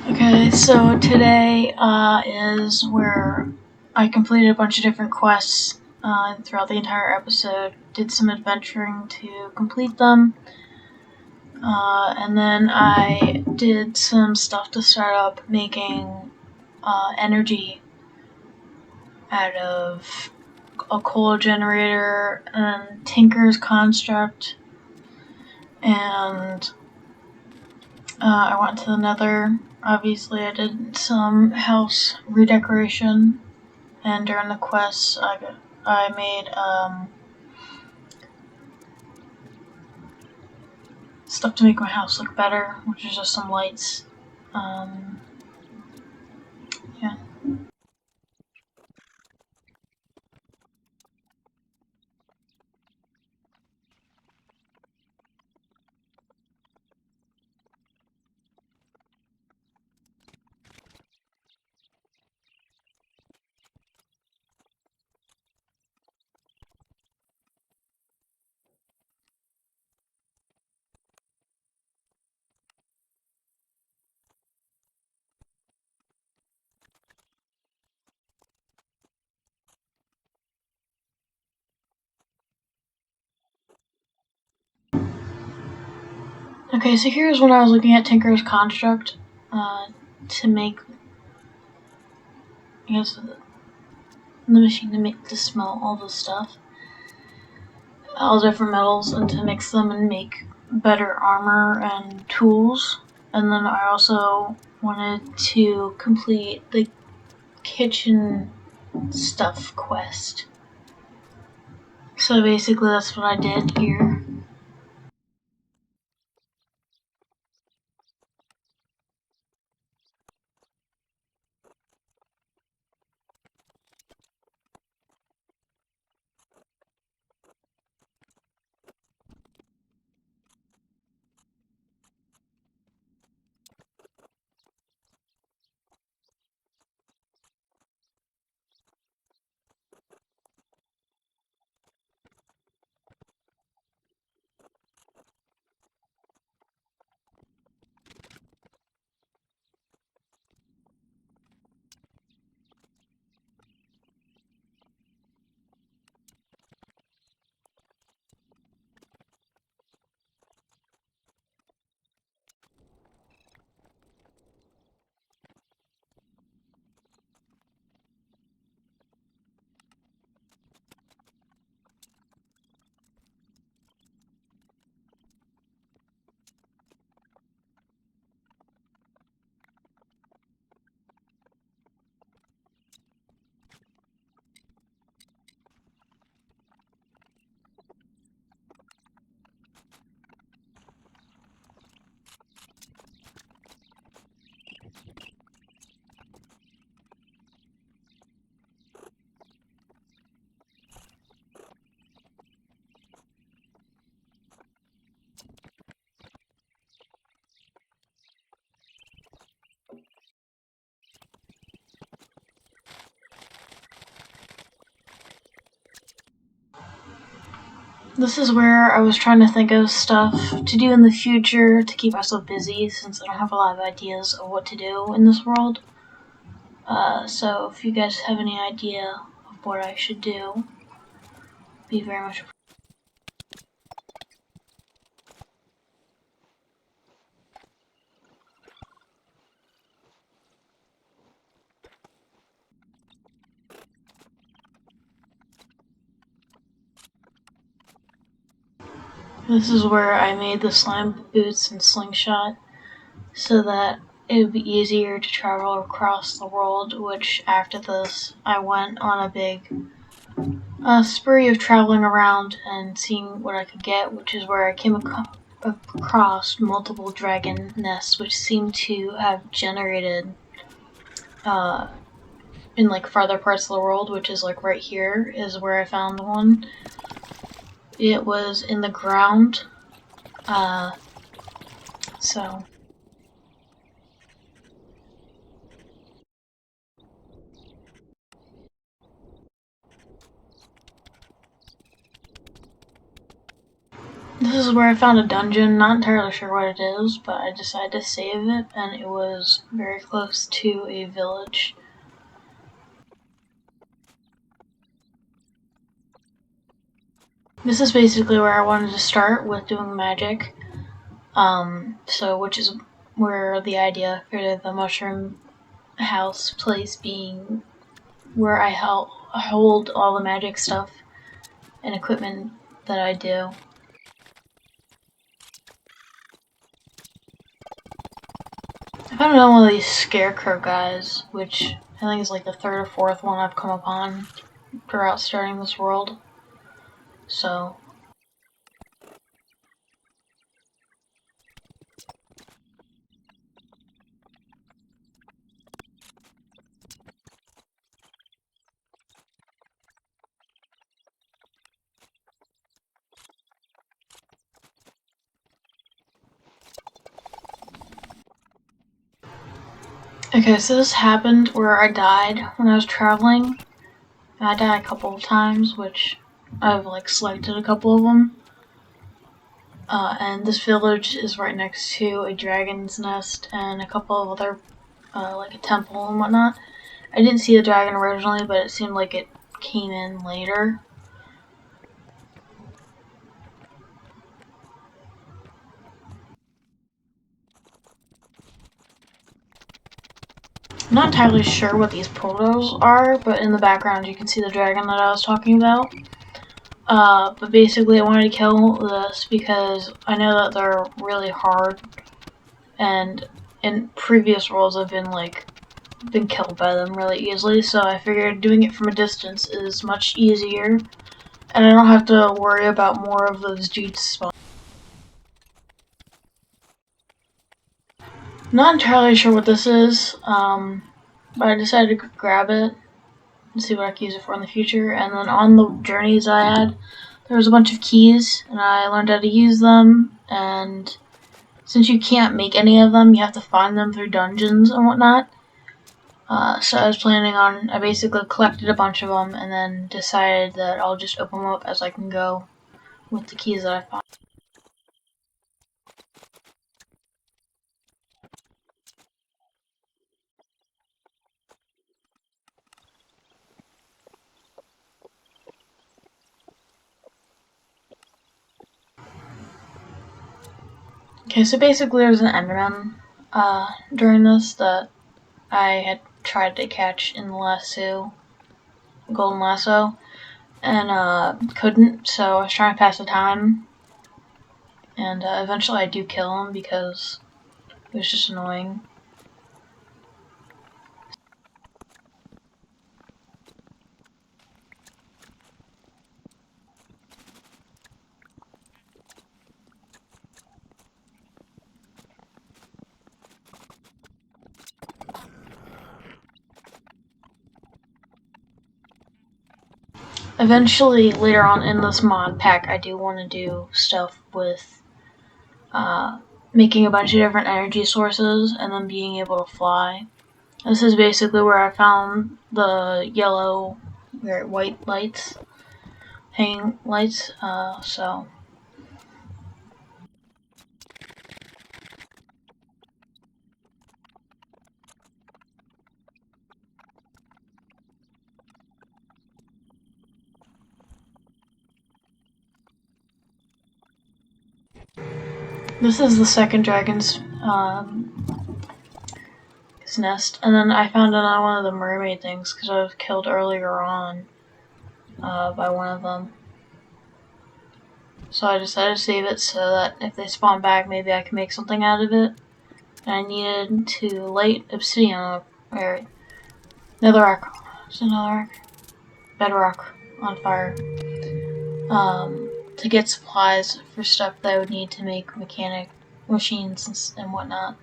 Okay, so today is where I completed a bunch of different quests throughout the entire episode. Did some adventuring to complete them, and then I did some stuff to start up making energy out of a coal generator and Tinker's construct, and I went to the Nether. Obviously, I did some house redecoration, and during the quests, I made stuff to make my house look better, which is just some lights. Um, yeah. Okay, so here's when I was looking at Tinker's construct to make, I guess, the machine to smelt all the stuff, all different metals, and to mix them and make better armor and tools. And then I also wanted to complete the kitchen stuff quest. So basically, that's what I did here. This is where I was trying to think of stuff to do in the future to keep myself busy, since I don't have a lot of ideas of what to do in this world. So if you guys have any idea of what I should do, be very much appreciated. This is where I made the slime boots and slingshot so that it would be easier to travel across the world, which after this I went on a big spree of traveling around and seeing what I could get, which is where I came across multiple dragon nests, which seem to have generated uh, in like farther parts of the world, which is like right here is where I found one. It was in the ground, so This is where I found a dungeon, not entirely sure what it is, but I decided to save it, and it was very close to a village. This is basically where I wanted to start with doing magic, which is where the idea for the mushroom house place being where I hold all the magic stuff and equipment that I do. I found another one of these scarecrow guys, which I think is like the third or fourth one I've come upon throughout starting this world. So, okay, so this happened where I died when I was traveling. I died a couple of times, which I've like selected a couple of them. And this village is right next to a dragon's nest and a couple of other, like a temple and whatnot. I didn't see the dragon originally, but it seemed like it came in later. I'm not entirely sure what these portals are, but in the background you can see the dragon that I was talking about. But basically I wanted to kill this because I know that they're really hard, and in previous worlds I've been killed by them really easily, so I figured doing it from a distance is much easier, and I don't have to worry about more of those dudes spawning. Not entirely sure what this is, but I decided to grab it and see what I can use it for in the future. And then on the journeys I had, there was a bunch of keys, and I learned how to use them. And since you can't make any of them, you have to find them through dungeons and whatnot. So I basically collected a bunch of them and then decided that I'll just open them up as I can go with the keys that I found. Okay, so basically there's an Enderman during this that I had tried to catch in the lasso, golden lasso, and couldn't, so I was trying to pass the time, and eventually I do kill him because it was just annoying. Eventually, later on in this mod pack, I do want to do stuff with making a bunch of different energy sources and then being able to fly. This is basically where I found the yellow or white lights, hanging lights, so this is the second dragon's his nest, and then I found another one of the mermaid things because I was killed earlier on by one of them. So I decided to save it so that if they spawn back, maybe I can make something out of it. And I needed to light obsidian, or netherrack, bedrock on fire, to get supplies for stuff that I would need to make machines and whatnot.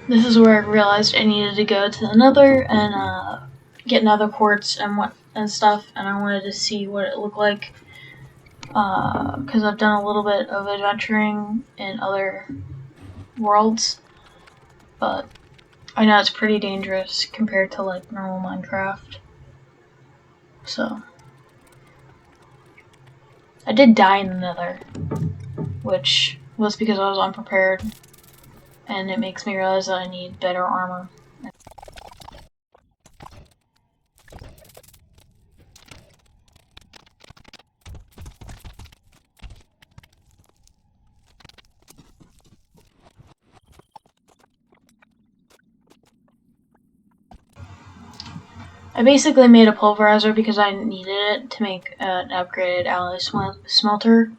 This is where I realized I needed to go to the nether and get nether quartz and stuff, and I wanted to see what it looked like because I've done a little bit of adventuring in other worlds, but I know it's pretty dangerous compared to like normal Minecraft. So I did die in the Nether, which was because I was unprepared, and it makes me realize that I need better armor. I basically made a pulverizer because I needed it to make an upgraded alloy smelter.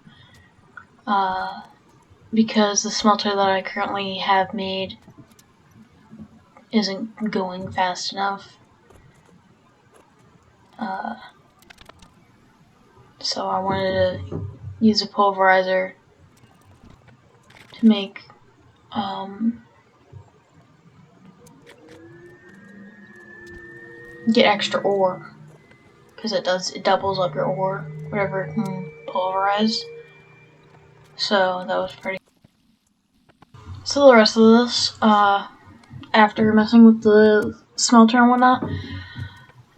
Because the smelter that I currently have made isn't going fast enough. So I wanted to use a pulverizer to make get extra ore, because it doubles up your ore, whatever it can pulverize. So that was pretty. So the rest of this, after messing with the smelter and whatnot,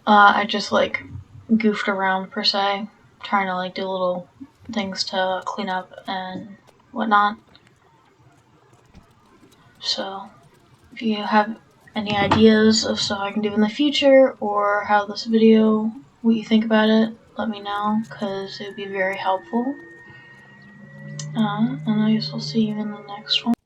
I just like goofed around per se, trying to like do little things to clean up and whatnot. So if you have any ideas of stuff I can do in the future, or how this video, what you think about it, let me know, because it would be very helpful. And I guess I'll see you in the next one.